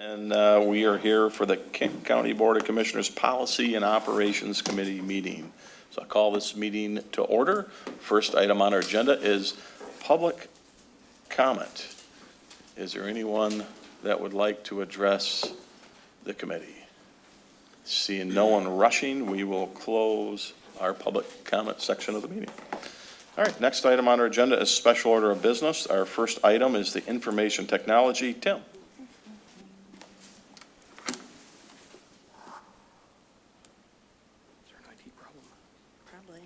And we are here for the Kent County Board of Commissioners Policy and Operations Committee meeting. So I call this meeting to order. First item on our agenda is public comment. Is there anyone that would like to address the committee? Seeing no one rushing, we will close our public comment section of the meeting. All right, next item on our agenda is special order of business. Our first item is the information technology. Tim. Probably.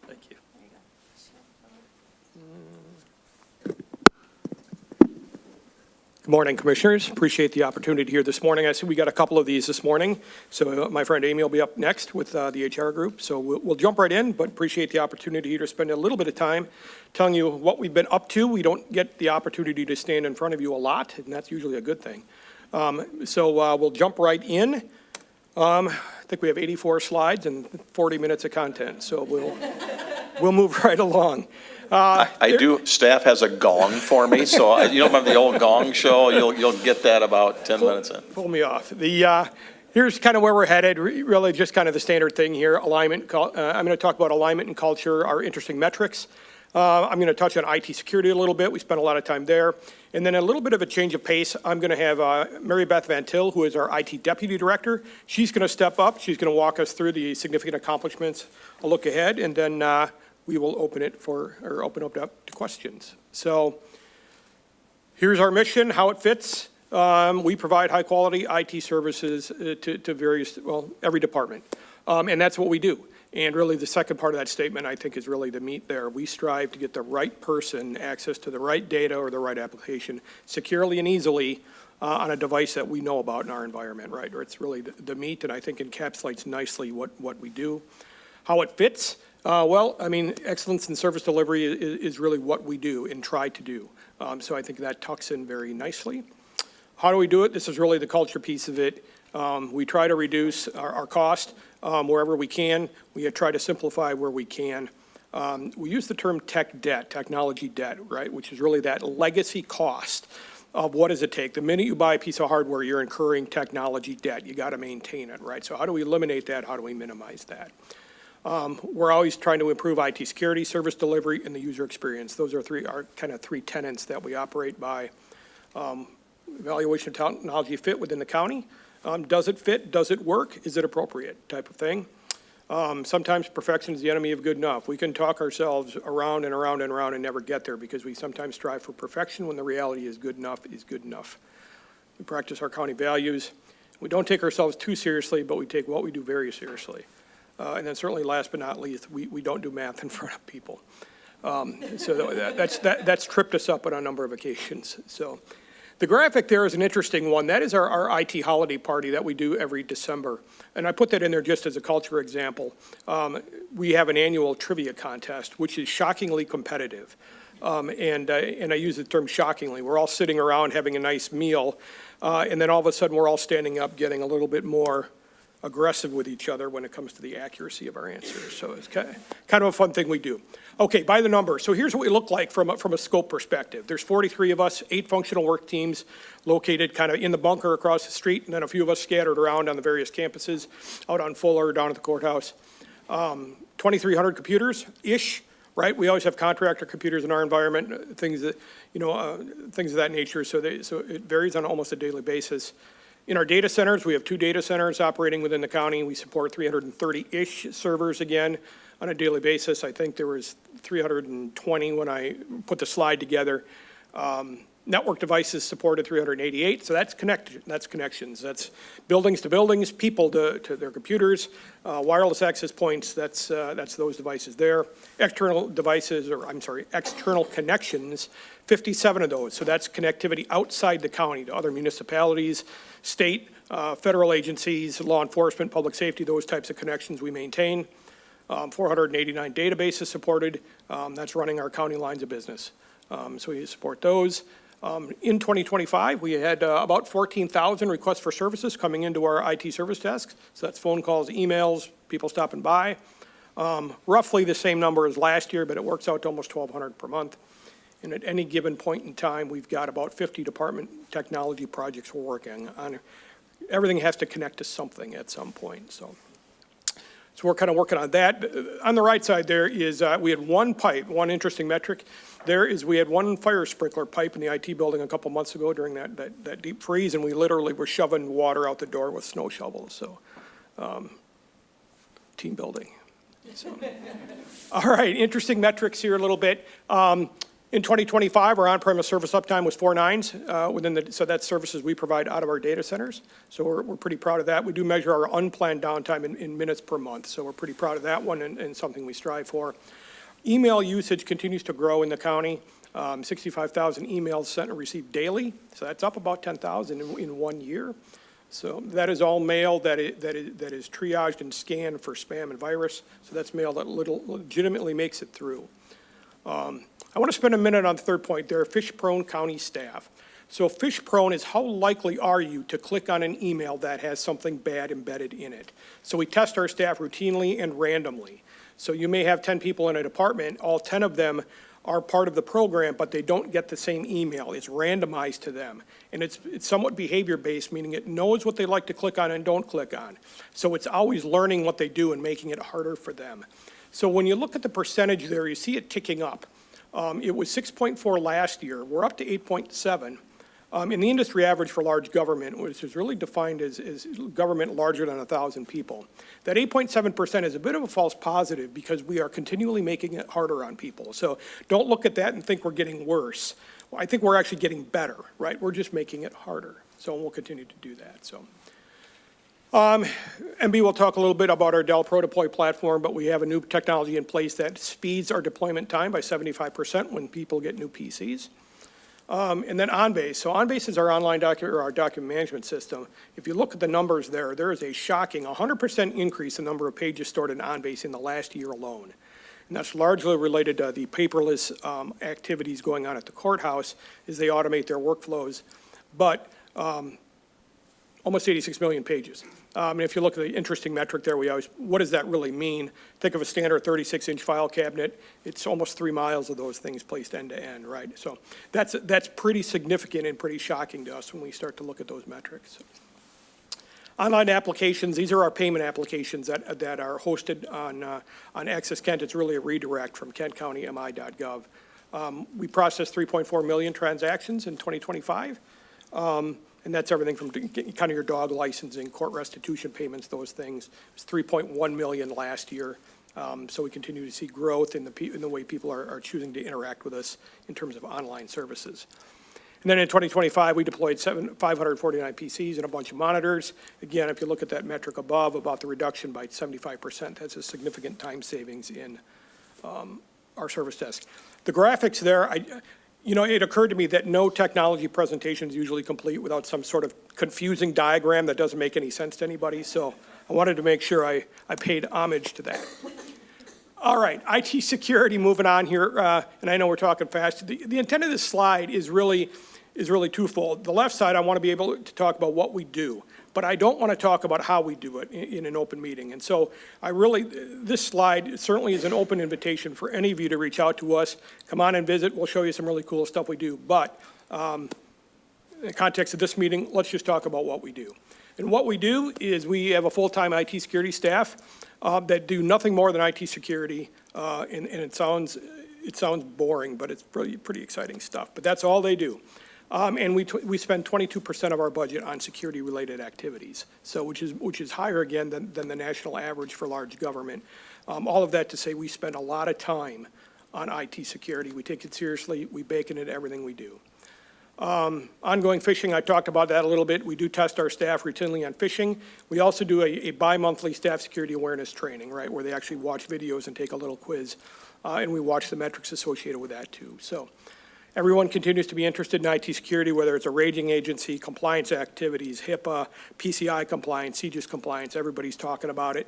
Thank you. There you Good morning, Commissioners. Appreciate the opportunity here this morning. I see we got a couple of these this morning. So my friend Amy will be up next with the HR group. So we'll jump right in, but appreciate the opportunity here to spend a little bit of time telling you what we've been up to. We don't get the opportunity to stand in front of you a lot, and that's usually a good thing. So we'll jump right in. I think we have 84 slides and 40 minutes of content, so we'll move right along. I do, staff has a gong for me, so you don't remember the old gong show? You'll get that about 10 minutes in. Pull me off. Here's kind of where we're headed, really just kind of the standard thing here, alignment. I'm going to talk about alignment and culture, our interesting metrics. I'm going to touch on IT security a little bit. We spent a lot of time there. And then a little bit of a change of pace. I'm going to have Mary Beth Van Til, who is our IT Deputy Director. She's going to step up. She's going to walk us through the significant accomplishments, a look ahead, and then we will open up to questions. So here's our mission, how it fits. We provide high quality IT services to various, every department. And that's what we do. And really the second part of that statement, I think, is really the meat there. We strive to get the right person access to the right data or the right application securely and easily on a device that we know about in our environment, right? Or it's really the meat, and I think encapsulates nicely what we do. How it fits? Excellence in service delivery is really what we do and try to do. So I think that tucks in very nicely. How do we do it? This is really the culture piece of it. We try to reduce our cost wherever we can. We try to simplify where we can. We use the term tech debt, technology debt, right, which is really that legacy cost of what does it take. The minute you buy a piece of hardware, you're incurring technology debt. You got to maintain it, right? So how do we eliminate that? How do we minimize that? We're always trying to improve IT security, service delivery, and the user experience. Those are three tenets that we operate by. Evaluation of technology fit within the county. Does it fit? Does it work? Is it appropriate? Type of thing. Sometimes perfection is the enemy of good enough. We can talk ourselves around and around and around and never get there because we sometimes strive for perfection when the reality is good enough is good enough. We practice our county values. We don't take ourselves too seriously, but we take what we do very seriously. And then certainly last but not least, we don't do math in front of people. So that's tripped us up on a number of occasions. So the graphic there is an interesting one. That is our IT holiday party that we do every December. And I put that in there just as a culture example. We have an annual trivia contest, which is shockingly competitive. And I use the term shockingly. We're all sitting around having a nice meal, and then all of a sudden we're all standing up getting a little bit more aggressive with each other when it comes to the accuracy of our answers. So it's kind of a fun thing we do. Okay, by the number. So here's what we look like from a scope perspective. There's 43 of us, 8 functional work teams located kind of in the bunker across the street, and then a few of us scattered around on the various campuses, out on Fuller, down at the courthouse. 2,300 computers-ish, right? We always have contractor computers in our environment, things that, things of that nature. So it varies on almost a daily basis. In our data centers, we have 2 data centers operating within the county. We support 330-ish servers again on a daily basis. I think there was 320 when I put the slide together. Network devices supported 388, so that's connections. That's buildings to buildings, people to their computers, wireless access points, that's those devices there. External connections, 57 of those. So that's connectivity outside the county to other municipalities, state, federal agencies, law enforcement, public safety, those types of connections we maintain. 489 databases supported. That's running our county lines of business. So we support those. In 2025, we had about 14,000 requests for services coming into our IT service desk. So that's phone calls, emails, people stopping by. Roughly the same number as last year, but it works out to almost 1,200 per month. And at any given point in time, we've got about 50 department technology projects we're working on. Everything has to connect to something at some point, so we're kind of working on that. On the right side there is, we had one pipe, one interesting metric. There is, we had one fire sprinkler pipe in the IT building a couple months ago during that deep freeze, and we literally were shoving water out the door with snow shovels, so, team building. So. All right, interesting metrics here a little bit. In 2025, our on-premise service uptime was 4 nines so that's services we provide out of our data centers. So we're pretty proud of that. We do measure our unplanned downtime in minutes per month, so we're pretty proud of that one and something we strive for. Email usage continues to grow in the county. 65,000 emails sent and received daily, so that's up about 10,000 in 1 year. So that is all mail that is triaged and scanned for spam and virus. So that's mail that legitimately makes it through. I want to spend a minute on the third point there, fish-prone county staff. So fish-prone is how likely are you to click on an email that has something bad embedded in it? So we test our staff routinely and randomly. So you may have 10 people in a department, all 10 of them are part of the program, but they don't get the same email. It's randomized to them. And it's somewhat behavior-based, meaning it knows what they like to click on and don't click on. So it's always learning what they do and making it harder for them. So when you look at the percentage there, you see it ticking up. It was 6.4 last year. We're up to 8.7. In the industry average for large government, which is really defined as government larger than 1,000 people, that 8.7% is a bit of a false positive because we are continually making it harder on people. So don't look at that and think we're getting worse. Well, I think we're actually getting better, right? We're just making it harder. So we'll continue to do that. So. MB will talk a little bit about our Dell ProDeploy platform, but we have a new technology in place that speeds our deployment time by 75% when people get new PCs. And then OnBase. So OnBase is our online document management system. If you look at the numbers there is a shocking 100% increase in the number of pages stored in OnBase in the last year alone. And that's largely related to the paperless activities going on at the courthouse as they automate their workflows. But almost 86 million pages. And if you look at the interesting metric there, what does that really mean? Think of a standard 36-inch file cabinet. It's almost 3 miles of those things placed end to end, right? So that's pretty significant and pretty shocking to us when we start to look at those metrics. Online applications, these are our payment applications that are hosted on Access Kent. It's really a redirect from kentcountymi.gov. We processed 3.4 million transactions in 2025. And that's everything from kind of your dog licensing, court restitution payments, those things. It was 3.1 million last year. So we continue to see growth in the way people are choosing to interact with us in terms of online services. And then in 2025, we deployed 549 PCs and a bunch of monitors. Again, if you look at that metric above about the reduction by 75%, that's a significant time savings in our service desk. The graphics there, it occurred to me that no technology presentation is usually complete without some sort of confusing diagram that doesn't make any sense to anybody, so I wanted to make sure I paid homage to that. All right, IT security, moving on here, and I know we're talking fast. The intent of this slide is really twofold. The left side, I want to be able to talk about what we do, but I don't want to talk about how we do it in an open meeting. And so this slide certainly is an open invitation for any of you to reach out to us. Come on and visit. We'll show you some really cool stuff we do. But in the context of this meeting, let's just talk about what we do. And what we do is we have a full-time IT security staff that do nothing more than IT security. And it sounds boring, but it's pretty exciting stuff. But that's all they do. And we spend 22% of our budget on security-related activities, so which is higher again than the national average for large government. All of that to say we spend a lot of time on IT security. We take it seriously. We bake it into everything we do. Ongoing phishing, I talked about that a little bit. We do test our staff routinely on phishing. We also do a bi-monthly staff security awareness training, right, where they actually watch videos and take a little quiz, and we watch the metrics associated with that too. So. Everyone continues to be interested in IT security, whether it's a rating agency, compliance activities, HIPAA, PCI compliance, CJIS compliance, everybody's talking about it.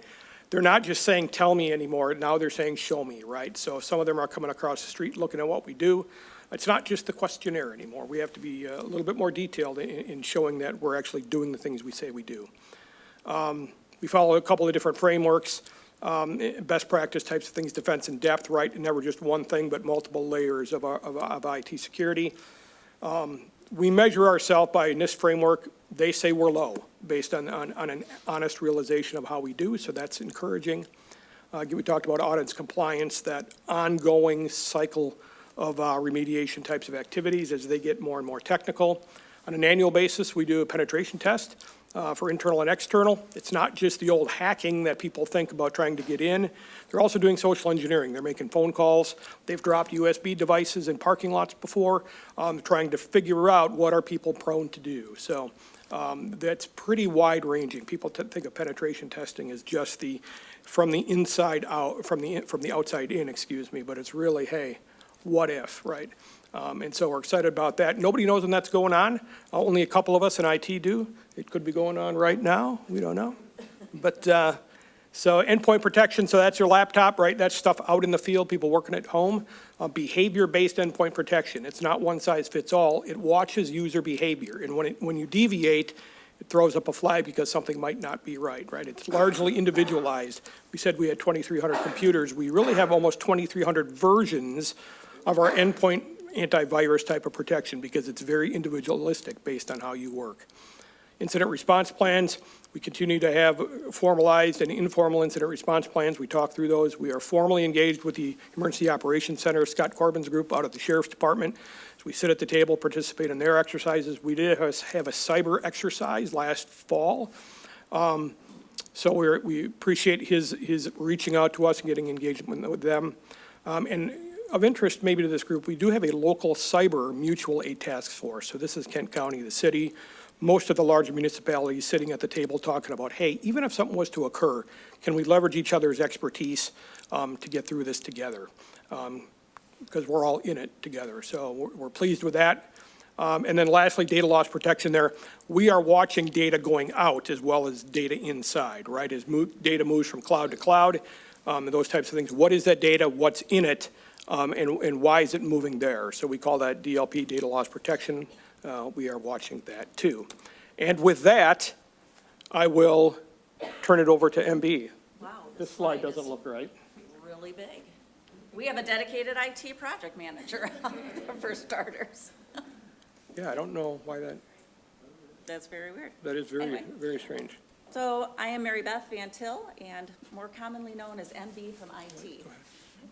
They're not just saying, tell me anymore, now they're saying, show me, right? So some of them are coming across the street looking at what we do. It's not just the questionnaire anymore. We have to be a little bit more detailed in showing that we're actually doing the things we say we do. We follow a couple of different frameworks. best practice types of things, defense in depth, right? Never just one thing, but multiple layers of IT security. We measure ourselves by NIST framework. They say we're low based on an honest realization of how we do, so that's encouraging. We talked about audits, compliance, that ongoing cycle of remediation types of activities as they get more and more technical. On an annual basis, we do a penetration test for internal and external. It's not just the old hacking that people think about trying to get in. They're also doing social engineering. They're making phone calls. They've dropped USB devices in parking lots before, trying to figure out what are people prone to do. So that's pretty wide ranging. People think of penetration testing as just from the inside out, from the outside in, excuse me, but it's really, hey, what if, right? And so we're excited about that. Nobody knows when that's going on. Only a couple of us in IT do. It could be going on right now. We don't know. But so endpoint protection, so that's your laptop, right? That's stuff out in the field, people working at home. Behavior-based endpoint protection. It's not one size fits all. It watches user behavior. And when you deviate, it throws up a flag because something might not be right? It's largely individualized. We said we had 2,300 computers. We really have almost 2,300 versions of our endpoint antivirus type of protection because it's very individualistic based on how you work. Incident response plans, we continue to have formalized and informal incident response plans. We talk through those. We are formally engaged with the Emergency Operations Center, Scott Corbin's group out at the Sheriff's Department. So we sit at the table, participate in their exercises. We did have a cyber exercise last fall. So we appreciate his reaching out to us and getting engaged with them. And of interest maybe to this group, we do have a local cyber mutual aid task force. So this is Kent County, the city, most of the larger municipalities sitting at the table talking about, hey, even if something was to occur, can we leverage each other's expertise to get through this together? Because we're all in it together. So we're pleased with that. And then lastly, data loss protection there. We are watching data going out as well as data inside, right? As data moves from cloud to cloud, and those types of things. What is that data? What's in it? And why is it moving there? So we call that DLP, data loss protection. We are watching that too. And with that, I will turn it over to MB. Wow. This slide doesn't look right. Really big. We have a dedicated IT project manager for starters. Yeah, I don't know why That's very weird. that is very, Anyway. very strange. So I am Mary Beth Van Til, and more commonly known as MB from IT.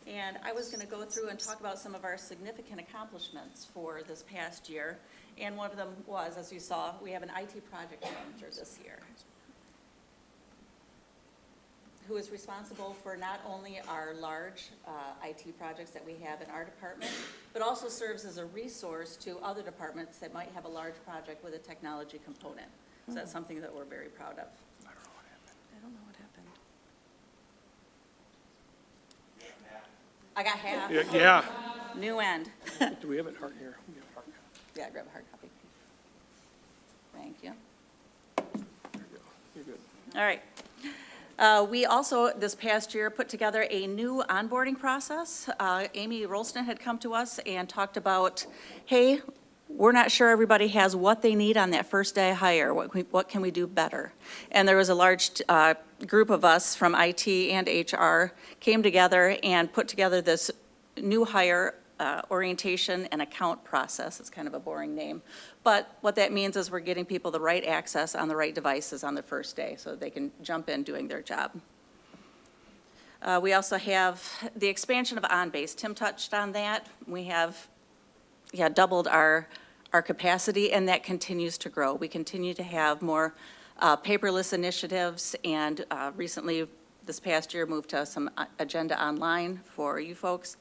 And I was going to go through and talk about some of our significant accomplishments for this past year. And one of them was, as you saw, we have an IT project manager this year who is responsible for not only our large IT projects that we have in our department, but also serves as a resource to other departments that might have a large project with a technology component. So that's something that we're very proud of. I don't know what happened. I got half. Yeah. New end. Do we have it hard here? We have a hard copy. Yeah, grab a hard copy. Thank you. There you go. You're good. All right. We also, this past year, put together a new onboarding process. Amy Rolston had come to us and talked about, hey, we're not sure everybody has what they need on that first day hire. What can we do better? And there was a large group of us from IT and HR came together and put together this new hire orientation and account process. It's kind of a boring name. But what that means is we're getting people the right access on the right devices on the first day so they can jump in doing their job. We also have the expansion of OnBase. Tim touched on that. We have doubled our capacity, and that continues to grow. We continue to have more paperless initiatives, and recently, this past year, moved to some agenda online for you folks.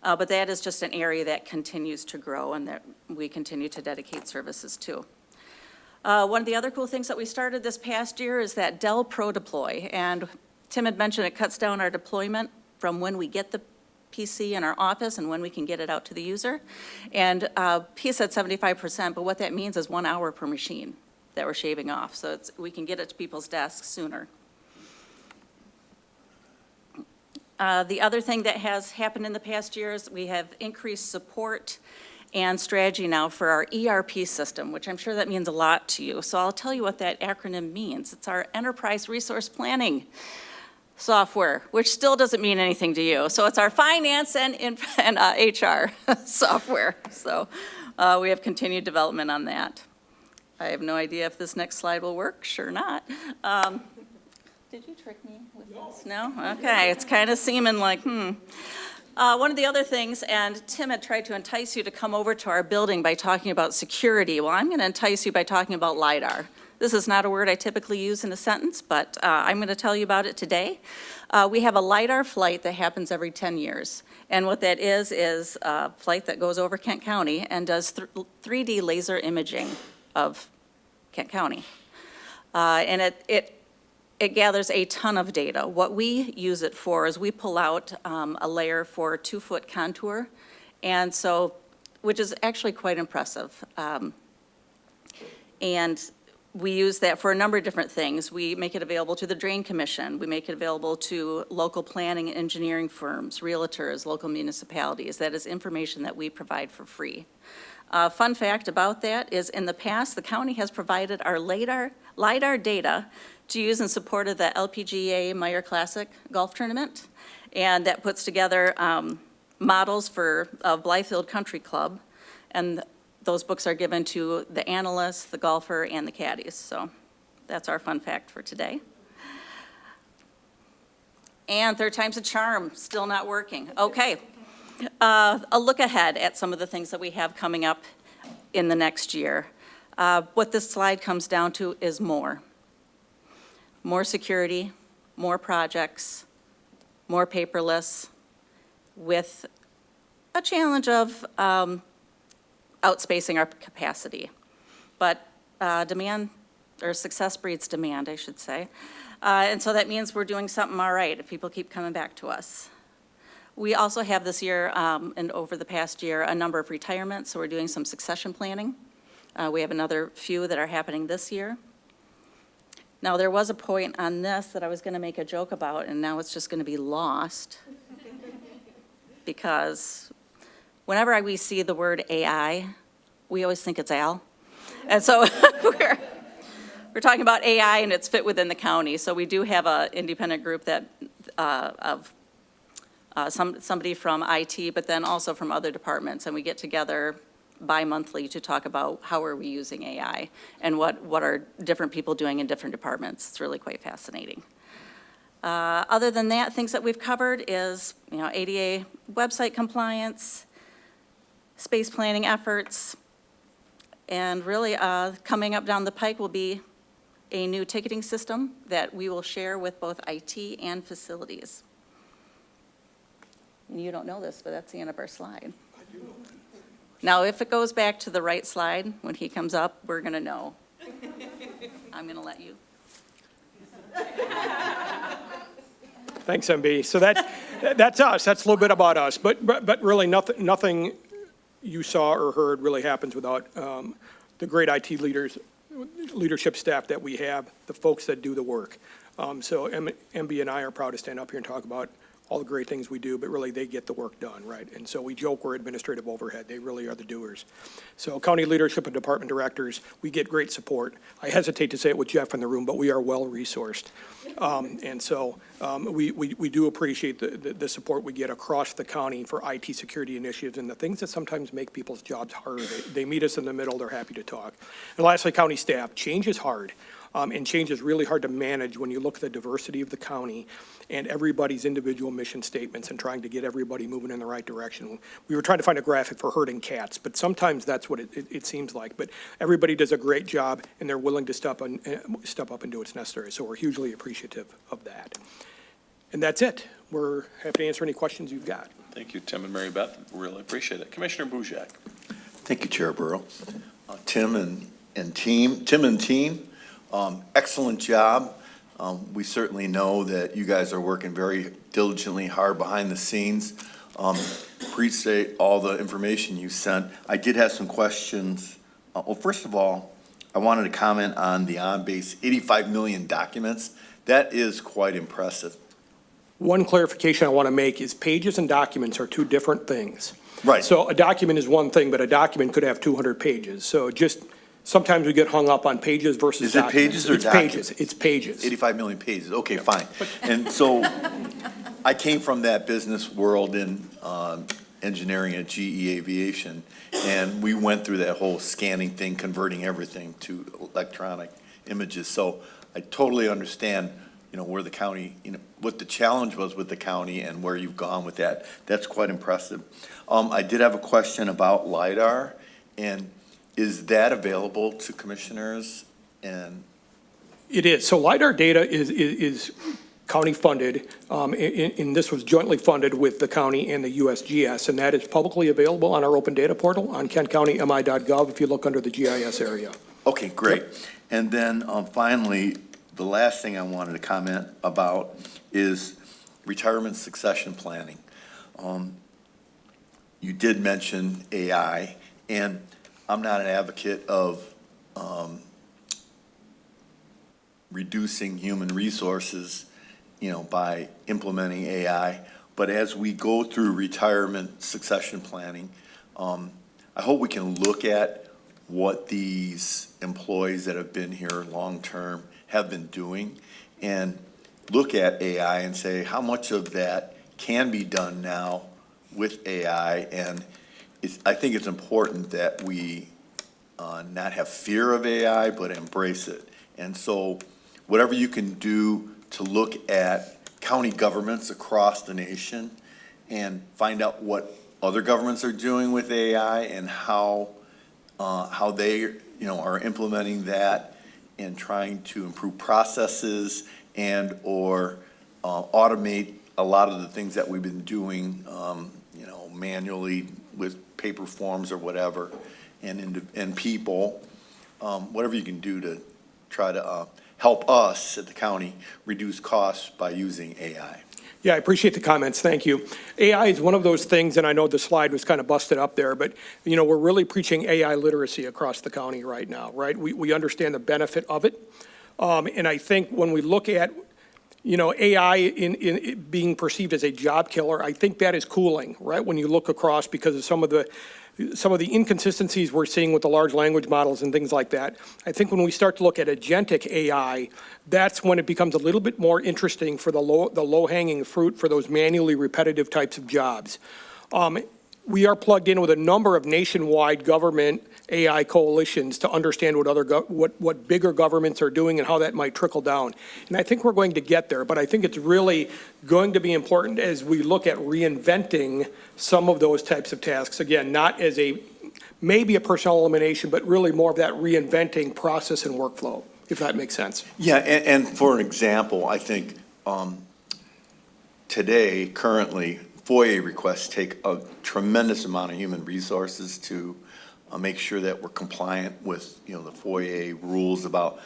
But that is just an area that continues to grow and that we continue to dedicate services to. One of the other cool things that we started this past year is that Dell Pro Deploy. And Tim had mentioned it cuts down our deployment from when we get the PC in our office and when we can get it out to the user. And he said 75%, but what that means is 1 hour per machine that we're shaving off. So we can get it to people's desks sooner. The other thing that has happened in the past years, we have increased support and strategy now for our ERP system, which I'm sure that means a lot to you. So I'll tell you what that acronym means. It's our Enterprise Resource Planning software, which still doesn't mean anything to you. So it's our finance and HR software. So we have continued development on that. I have no idea if this next slide will work. Sure not. Did you trick me with this? No? Okay, it's kind of seeming like, one of the other things, and Tim had tried to entice you to come over to our building by talking about security. Well, I'm going to entice you by talking about LiDAR. This is not a word I typically use in a sentence, but I'm going to tell you about it today. We have a LiDAR flight that happens every 10 years. And what that is a flight that goes over Kent County and does 3D laser imaging of Kent County. And it gathers a ton of data. What we use it for is we pull out a layer for 2-foot contour, and so, which is actually quite impressive. And we use that for a number of different things. We make it available to the Drain Commission. We make it available to local planning and engineering firms, realtors, local municipalities. That is information that we provide for free. Fun fact about that is in the past, the county has provided our LiDAR data to use in support of the LPGA Meyer Classic golf tournament. And that puts together models for Blythefield Country Club. And those books are given to the analysts, the golfer, and the caddies. So that's our fun fact for today. And third time's a charm, still not working. Okay. A look ahead at some of the things that we have coming up in the next year. What this slide comes down to is more. More security, more projects, more paperless, with a challenge of outspacing our capacity. But demand, or success breeds demand, I should say. And so that means we're doing something all right if people keep coming back to us. We also have this year, and over the past year, a number of retirements, so we're doing some succession planning. We have another few that are happening this year. Now, there was a point on this that I was going to make a joke about, and now it's just going to be lost. Because whenever we see the word AI, we always think it's Al. And so we're talking about AI, and it's fit within the county. So we do have an independent group that of somebody from IT, but then also from other departments, and we get together bi-monthly to talk about how are we using AI and what are different people doing in different departments. It's really quite fascinating. Other than that, things that we've covered is, ADA website compliance, space planning efforts, and really coming up down the pike will be a new ticketing system that we will share with both IT and facilities. And you don't know this, but that's the end of our slide. I do know that. Now, if it goes back to the right slide, when he comes up, we're going to know. I'm going to let you. Thanks, MB. So that's us. That's a little bit about us. But really, nothing you saw or heard really happens without the great IT leadership staff that we have, the folks that do the work. So MB and I are proud to stand up here and talk about all the great things we do, but really they get the work done, right? And so we joke we're administrative overhead. They really are the doers. So county leadership and department directors, we get great support. I hesitate to say it with Jeff in the room, but we are well-resourced. And so we do appreciate the support we get across the county for IT security initiatives and the things that sometimes make people's jobs harder. They meet us in the middle. They're happy to talk. And lastly, county staff. Change is hard. And change is really hard to manage when you look at the diversity of the county and everybody's individual mission statements and trying to get everybody moving in the right direction. We were trying to find a graphic for herding cats, but sometimes that's what it seems like. But everybody does a great job, and they're willing to step up and do what's necessary. So we're hugely appreciative of that. And that's it. We're happy to answer any questions you've got. Thank you, Tim and Mary Beth. Really appreciate it. Commissioner Bujak. Thank you, Chair Burrow. Tim and team, excellent job. We certainly know that you guys are working very diligently hard behind the scenes. Appreciate all the information you sent. I did have some questions. Well, first of all, I wanted to comment on the on-base 85 million documents. That is quite impressive. One clarification I want to make is pages and documents are two different things. Right. So a document is one thing, but a document could have 200 pages. So just sometimes we get hung up on pages versus Is it documents. pages or It's documents? pages, it's pages. 85 million pages, okay, fine. And so I came from that business world in engineering at GE Aviation, and we went through that whole scanning thing, converting everything to electronic images. So I totally understand, where the county, what the challenge was with the county and where you've gone with that. That's quite impressive. I did have a question about LiDAR, and is that available to commissioners? And It is. So LiDAR data is county funded, and this was jointly funded with the county and the USGS, and that is publicly available on our open data portal on kentcountymi.gov if you look under the GIS area. Okay, great. And then finally, the last thing I wanted to comment about is retirement succession planning. You did mention AI, and I'm not an advocate of reducing human resources, by implementing AI. But as we go through retirement succession planning, I hope we can look at what these employees that have been here long-term have been doing and look at AI and say, how much of that can be done now with AI? And I think it's important that we not have fear of AI, but embrace it. And so whatever you can do to look at county governments across the nation and find out what other governments are doing with AI and how they, are implementing that and trying to improve processes and or automate a lot of the things that we've been doing, manually with paper forms or whatever, and people, whatever you can do to try to help us at the county reduce costs by using AI. Yeah, I appreciate the comments. Thank you. AI is one of those things, and I know the slide was kind of busted up there, but, we're really preaching AI literacy across the county right now, right? We understand the benefit of it. And I think when we look at, AI in being perceived as a job killer, I think that is cooling, right? When you look across because of some of the inconsistencies we're seeing with the large language models and things like that. I think when we start to look at agentic AI, that's when it becomes a little bit more interesting for the low-hanging fruit for those manually repetitive types of jobs. We are plugged in with a number of nationwide government AI coalitions to understand what bigger governments are doing and how that might trickle down. And I think we're going to get there, but I think it's really going to be important as we look at reinventing some of those types of tasks. Again, not as maybe a personnel elimination, but really more of that reinventing process and workflow, if that makes sense. Yeah, and for an example, I think today, currently, FOIA requests take a tremendous amount of human resources to make sure that we're compliant with, the FOIA rules about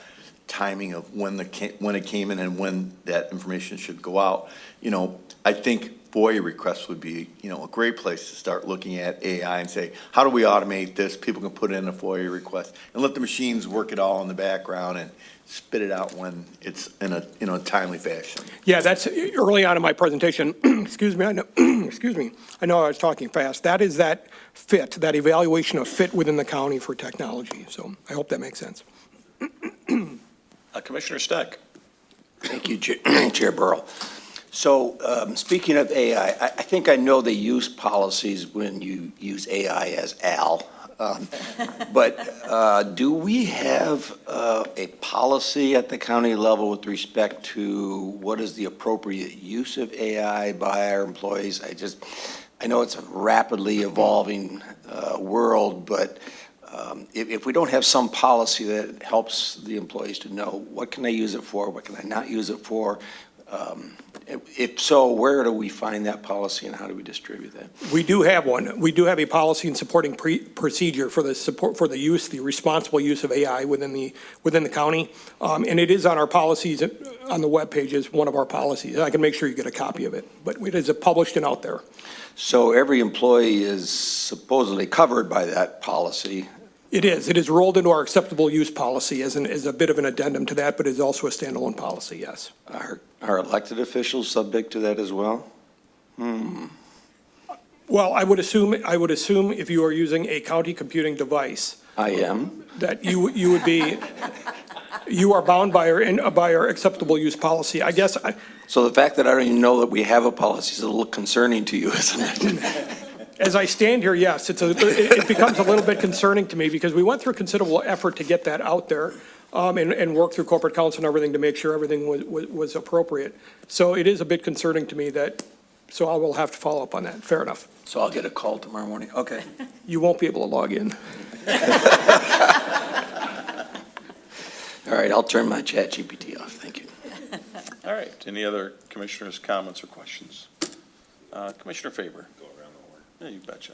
timing of when it came in and when that information should go out. I think FOIA requests would be, a great place to start looking at AI and say, how do we automate this? People can put in a FOIA request and let the machines work it all in the background and spit it out when it's in a timely fashion. Yeah, that's early on in my presentation. Excuse me, I know I was talking fast. That is that fit, that evaluation of fit within the county for technology. So I hope that makes sense. Commissioner Steck. Thank you, Chair Burrow. So speaking of AI, I think I know the use policies when you use AI as Al. But do we have a policy at the county level with respect to what is the appropriate use of AI by our employees? I know it's a rapidly evolving world, but if we don't have some policy that helps the employees to know what can I use it for, what can I not use it for, if so, where do we find that policy and how do we distribute that? We do have one. We do have a policy and supporting procedure for the responsible use of AI within the county. And it is on our policies, on the webpage is one of our policies. I can make sure you get a copy of it, but it is published and out there. So every employee is supposedly covered by that policy. It is. It is rolled into our acceptable use policy as a bit of an addendum to that, but it's also a standalone policy, yes. Are elected officials subject to that as well? Well, I would assume if you are using a county computing device, I am. that you would be, you are bound by our acceptable use policy. I guess, So the fact that I don't even know that we have a policy is a little concerning to you, isn't it? as I stand here, yes, it becomes a little bit concerning to me because we went through considerable effort to get that out there and work through corporate counsel and everything to make sure everything was appropriate. So it is a bit concerning to me that, so I will have to follow up on that. Fair enough. So I'll get a call tomorrow morning. Okay. You won't be able to log in. All right, I'll turn my ChatGPT off. Thank you. All right, any other commissioners' comments or questions? Commissioner Faber? Go around the horn. Yeah, you betcha.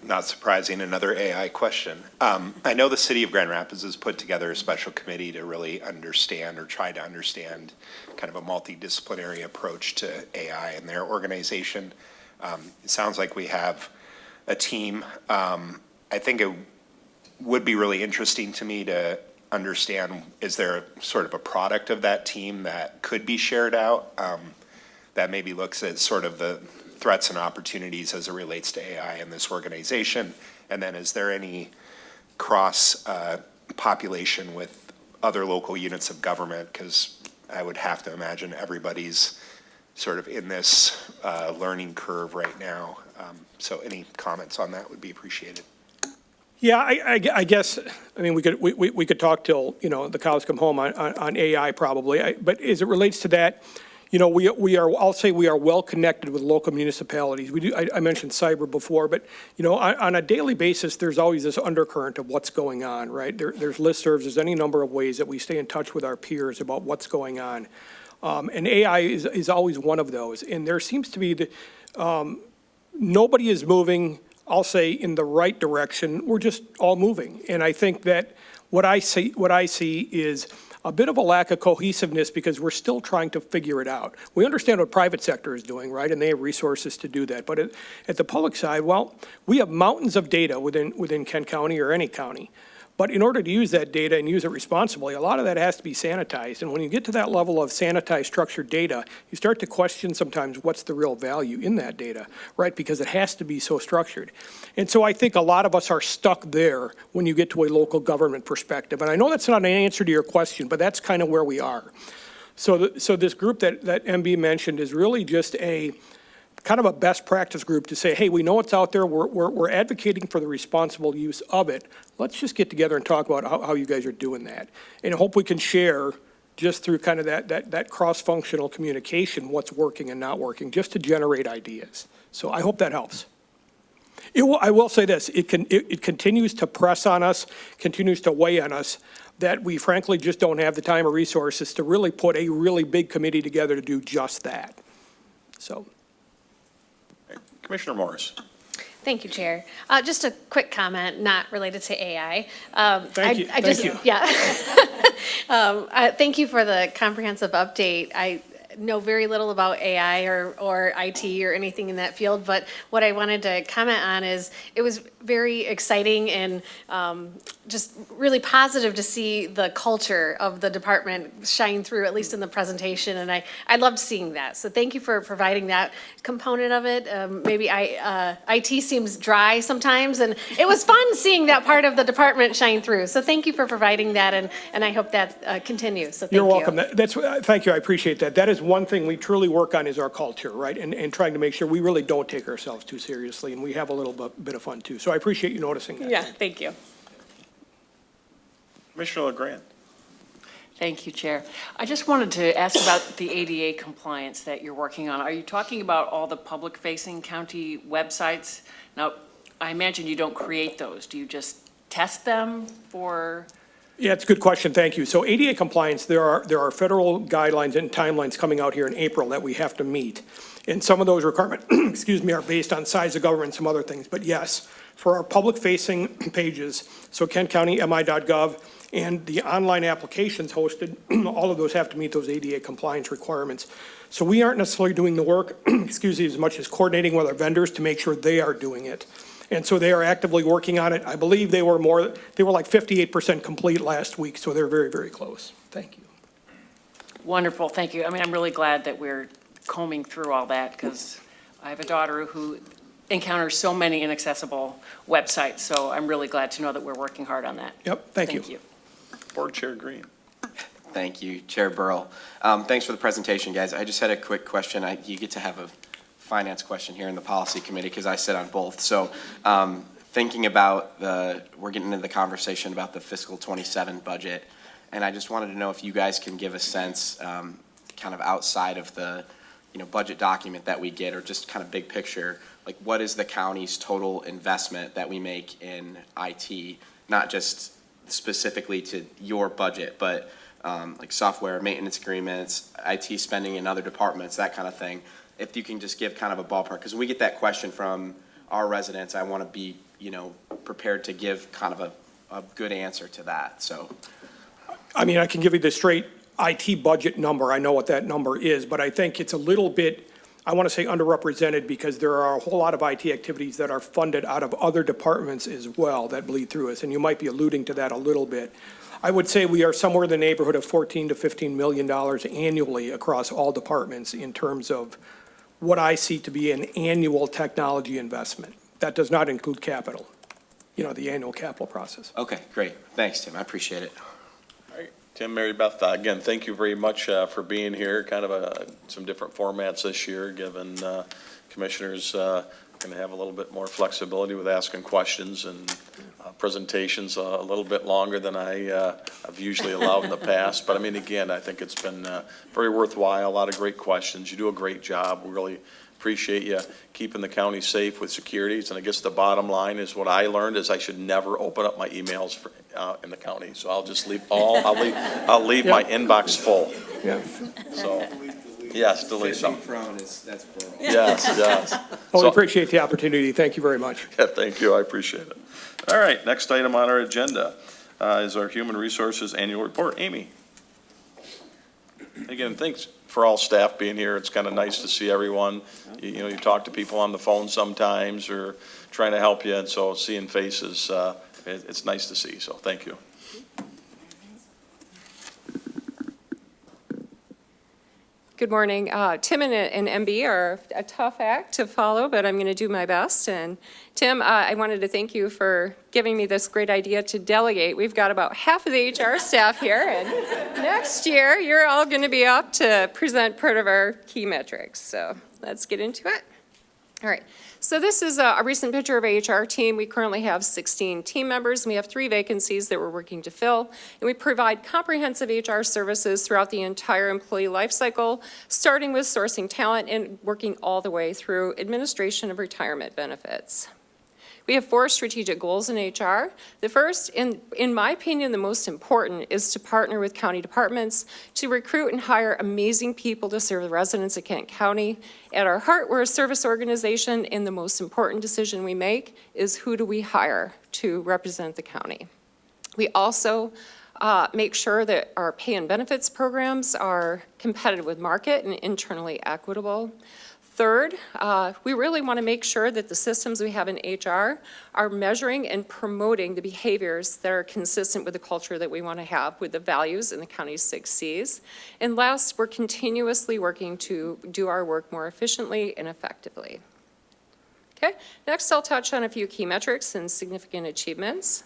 Not surprising, another AI question. I know the city of Grand Rapids has put together a special committee to really understand or try to understand kind of a multidisciplinary approach to AI in their organization. It sounds like we have a team. I think it would be really interesting to me to understand, is there sort of a product of that team that could be shared out that maybe looks at sort of the threats and opportunities as it relates to AI in this organization? And then is there any cross population with other local units of government? Because I would have to imagine everybody's sort of in this learning curve right now. So any comments on that would be appreciated. Yeah, I guess, I mean, we could talk till, the cows come home on AI probably. But as it relates to that, I'll say we are well connected with local municipalities. I mentioned cyber before, but, on a daily basis, there's always this undercurrent of what's going on, right? There's listservs, there's any number of ways that we stay in touch with our peers about what's going on. And AI is always one of those. And there seems to be, nobody is moving, I'll say, in the right direction. We're just all moving. And I think that what I see is a bit of a lack of cohesiveness because we're still trying to figure it out. We understand what private sector is doing, right? And they have resources to do that. But at the public side, well, we have mountains of data within Kent County or any county. But in order to use that data and use it responsibly, a lot of that has to be sanitized. And when you get to that level of sanitized, structured data, you start to question sometimes what's the real value in that data, right? Because it has to be so structured. And so I think a lot of us are stuck there when you get to a local government perspective. And I know that's not an answer to your question, but that's kind of where we are. So this group that MB mentioned is really just a kind of a best practice group to say, hey, we know it's out there, we're advocating for the responsible use of it. Let's just get together and talk about how you guys are doing that. And I hope we can share just through kind of that cross-functional communication, what's working and not working, just to generate ideas. So I hope that helps. I will say this, it continues to press on us, continues to weigh on us, that we frankly just don't have the time or resources to really put a really big committee together to do just that. So. Commissioner Morris? Thank you, Chair. Just a quick comment, not related to AI. Thank you. Thank you. Yeah. Thank you for the comprehensive update. I know very little about AI or IT or anything in that field, but what I wanted to comment on is it was very exciting and just really positive to see the culture of the department shine through, at least in the presentation, and I loved seeing that. So thank you for providing that component of it. Maybe IT seems dry sometimes, and it was fun seeing that part of the department shine through. So thank you for providing that, and I hope that continues. So thank you. You're welcome. Thank you. I appreciate that. That is one thing we truly work on is our culture, right? And trying to make sure we really don't take ourselves too seriously, and we have a little bit of fun too. So I appreciate you noticing that. Yeah, thank you. Commissioner LeGrand? Thank you, Chair. I just wanted to ask about the ADA compliance that you're working on. Are you talking about all the public-facing county websites? Now, I imagine you don't create those. Do you just test them for? Yeah, it's a good question. Thank you. So ADA compliance, there are federal guidelines and timelines coming out here in April that we have to meet. And some of those requirements, are based on size of government and some other things. But yes, for our public-facing pages, so KentCountyMI.gov and the online applications hosted, all of those have to meet those ADA compliance requirements. So we aren't necessarily doing the work, as much as coordinating with our vendors to make sure they are doing it. And so they are actively working on it. I believe they were like 58% complete last week, so they're very, very close. Thank you. Wonderful, thank you. I mean, I'm really glad that we're combing through all that because I have a daughter who encounter so many inaccessible websites. So I'm really glad to know that we're working hard on that. Yep, thank you. Thank you. Board Chair Green. Thank you, Chair Burrow. Thanks for the presentation, guys. I just had a quick question. You get to have a finance question here in the policy committee because I sit on both. So thinking about we're getting into the conversation about the fiscal 27 budget, and I just wanted to know if you guys can give a sense kind of outside of the budget document that we get, or just kind of big picture, like what is the county's total investment that we make in IT, not just specifically to your budget, but like software, maintenance agreements, IT spending in other departments, that kind of thing. If you can just give kind of a ballpark, because when we get that question from our residents, I want to be, prepared to give kind of a good answer to that, so. I mean, I can give you the straight IT budget number. I know what that number is, but I think it's a little bit, I want to say underrepresented because there are a whole lot of IT activities that are funded out of other departments as well that bleed through us, and you might be alluding to that a little bit. I would say we are somewhere in the neighborhood of $14 to $15 million annually across all departments in terms of what I see to be an annual technology investment. That does not include capital, the annual capital process. Okay, great. Thanks, Tim. I appreciate it. All right, Tim, Mary Beth, again, thank you very much for being here. Kind of some different formats this year, given commissioners going to have a little bit more flexibility with asking questions and presentations a little bit longer than I've usually allowed in the past. But I mean, again, I think it's been very worthwhile, a lot of great questions. You do a great job. We really appreciate you keeping the county safe with securities. And I guess the bottom line is what I learned is I should never open up my emails in the county. So I'll just leave I'll leave my inbox full. Yeah. So, yes, delete some. That's Burrow. Yes, yes. Well, we So- appreciate the opportunity. Thank you very much. Yeah, thank you, I appreciate it. All right, next item on our agenda is our Human Resources Annual Report. Amy? Again, thanks for all staff being here. It's kind of nice to see everyone. You talk to people on the phone sometimes or trying to help you, and so seeing faces, it's nice to see, so thank you. Good morning. Tim and MB are a tough act to follow, but I'm going to do my best. And Tim, I wanted to thank you for giving me this great idea to delegate. We've got about half of the HR staff here, and next year you're all going to be up to present part of our key metrics. So let's get into it. All right. So this is a recent picture of our HR team. We currently have 16 team members, and we have 3 vacancies that we're working to fill. And we provide comprehensive HR services throughout the entire employee life cycle, starting with sourcing talent and working all the way through administration of retirement benefits. We have 4 strategic goals in HR. The first, in my opinion, the most important, is to partner with county departments to recruit and hire amazing people to serve the residents of Kent County. At our heart, we're a service organization, and the most important decision we make is who do we hire to represent the county. We also make sure that our pay and benefits programs are competitive with market and internally equitable. Third, we really want to make sure that the systems we have in HR are measuring and promoting the behaviors that are consistent with the culture that we want to have with the values in the county's 6 Cs. And last, we're continuously working to do our work more efficiently and effectively. Okay, next I'll touch on a few key metrics and significant achievements.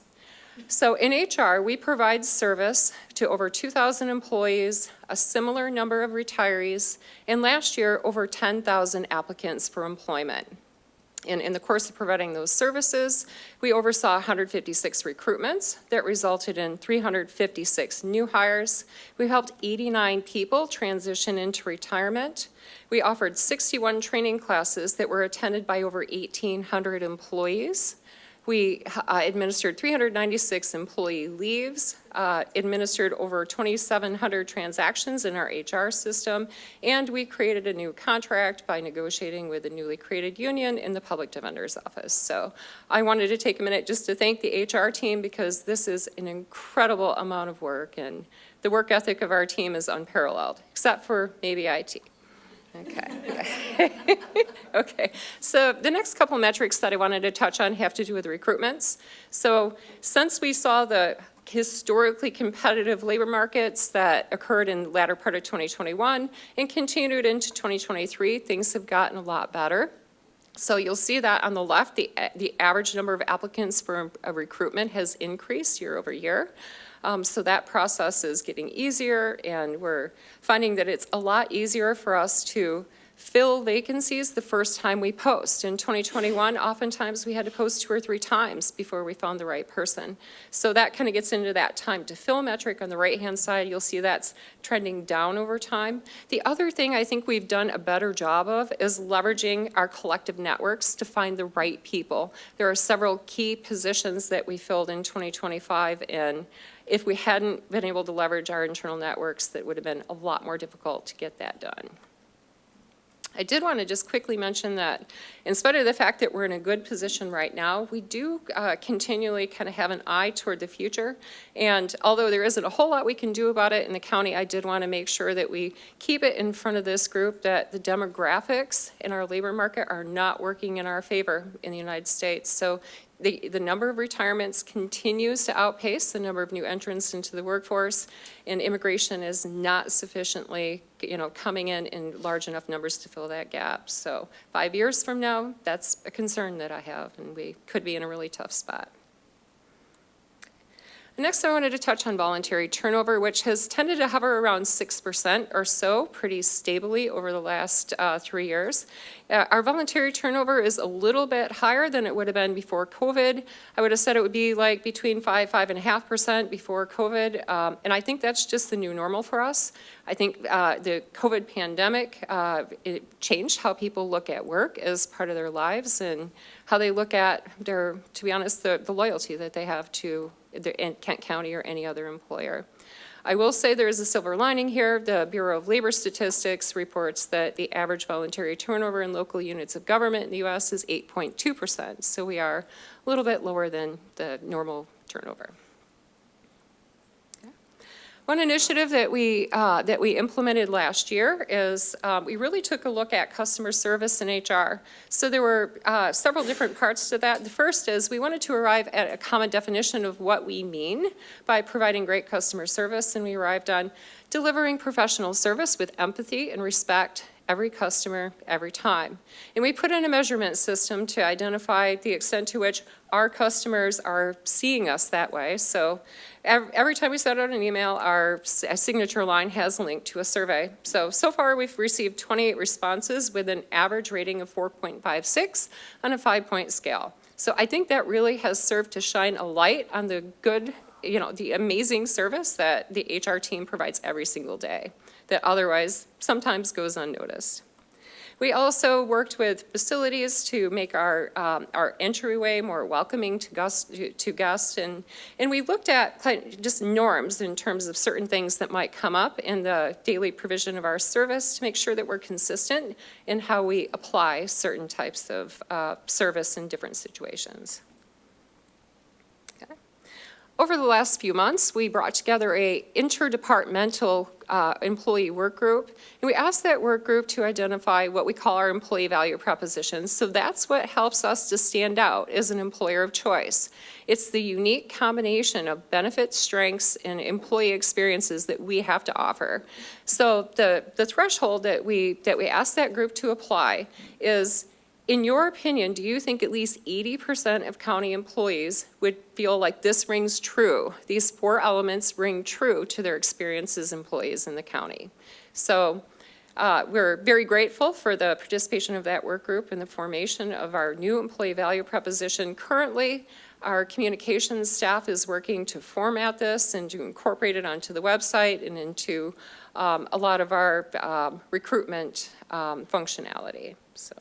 So in HR, we provide service to over 2,000 employees, a similar number of retirees, and last year, over 10,000 applicants for employment. And in the course of providing those services, we oversaw 156 recruitments that resulted in 356 new hires. We helped 89 people transition into retirement. We offered 61 training classes that were attended by over 1,800 employees. We administered 396 employee leaves, administered over 2,700 transactions in our HR system, and we created a new contract by negotiating with a newly created union in the Public Defender's Office. So I wanted to take a minute just to thank the HR team because this is an incredible amount of work, and the work ethic of our team is unparalleled, except for maybe IT. Okay. Okay. So the next couple metrics that I wanted to touch on have to do with recruitments. So since we saw the historically competitive labor markets that occurred in the latter part of 2021 and continued into 2023, things have gotten a lot better. So you'll see that on the left, the average number of applicants for a recruitment has increased year over year. So that process is getting easier, and we're finding that it's a lot easier for us to fill vacancies the first time we post. In 2021, oftentimes we had to post 2 or 3 times before we found the right person. So that kind of gets into that time to fill metric on the right-hand side. You'll see that's trending down over time. The other thing I think we've done a better job of is leveraging our collective networks to find the right people. There are several key positions that we filled in 2025, and if we hadn't been able to leverage our internal networks, that would have been a lot more difficult to get that done. I did want to just quickly mention that in spite of the fact that we're in a good position right now, we do continually kind of have an eye toward the future. And although there isn't a whole lot we can do about it in the county, I did want to make sure that we keep it in front of this group that the demographics in our labor market are not working in our favor in the United States. So the number of retirements continues to outpace the number of new entrants into the workforce, and immigration is not sufficiently, coming in large enough numbers to fill that gap. So 5 years from now, that's a concern that I have, and we could be in a really tough spot. Next, I wanted to touch on voluntary turnover, which has tended to hover around 6% or so pretty stably over the last 3 years. Our voluntary turnover is a little bit higher than it would have been before COVID. I would have said it would be like between 5.5% before COVID, and I think that's just the new normal for us. I think the COVID pandemic, it changed how people look at work as part of their lives and how they look at to be honest, the loyalty that they have to Kent County or any other employer. I will say there is a silver lining here. The Bureau of Labor Statistics reports that the average voluntary turnover in local units of government in the U.S. is 8.2%. So we are a little bit lower than the normal turnover. One initiative that we implemented last year is we really took a look at customer service and HR. So there were several different parts to that. The first is we wanted to arrive at a common definition of what we mean by providing great customer service, and we arrived on delivering professional service with empathy and respect every customer, every time. And we put in a measurement system to identify the extent to which our customers are seeing us that way. So every time we send out an email, our signature line has a link to a survey. So far we've received 28 responses with an average rating of 4.56 on a 5-point scale. So I think that really has served to shine a light on the good, the amazing service that the HR team provides every single day that otherwise sometimes goes unnoticed. We also worked with facilities to make our entryway more welcoming to guests, and we looked at just norms in terms of certain things that might come up in the daily provision of our service to make sure that we're consistent in how we apply certain types of service in different situations. Over the last few months, we brought together a interdepartmental employee work group, and we asked that work group to identify what we call our employee value propositions. So that's what helps us to stand out as an employer of choice. It's the unique combination of benefits, strengths, and employee experiences that we have to offer. So the threshold that we asked that group to apply is, in your opinion, do you think at least 80% of county employees would feel like this rings true? These 4 elements ring true to their experience as employees in the county. So we're very grateful for the participation of that work group in the formation of our new employee value proposition. Currently, our communications staff is working to format this and to incorporate it onto the website and into a lot of our recruitment functionality. So.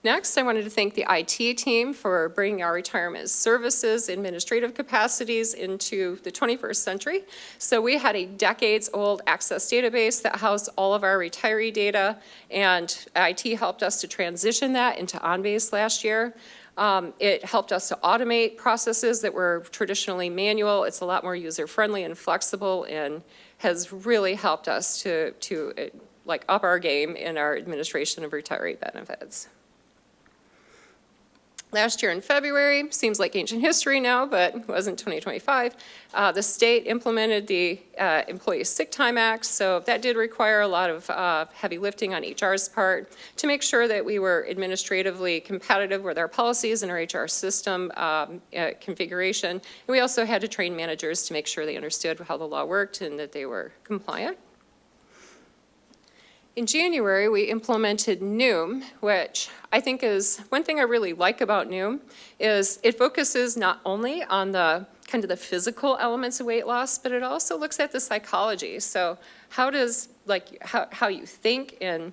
Next, I wanted to thank the IT team for bringing our retirement services administrative capacities into the 21st century. So we had a decades-old Access database that housed all of our retiree data, and IT helped us to transition that into OnBase last year. It helped us to automate processes that were traditionally manual. It's a lot more user-friendly and flexible, and has really helped us to up our game in our administration of retiree benefits. Last year in February, seems like ancient history now, but it wasn't 2025, the state implemented the Employee Sick Time Act, so that did require a lot of heavy lifting on HR's part to make sure that we were administratively competitive with our policies and our HR system configuration. And we also had to train managers to make sure they understood how the law worked and that they were compliant. In January, we implemented Noom, which I think is, one thing I really like about Noom is it focuses not only on the kind of the physical elements of weight loss, but it also looks at the psychology. So how does, like, how you think and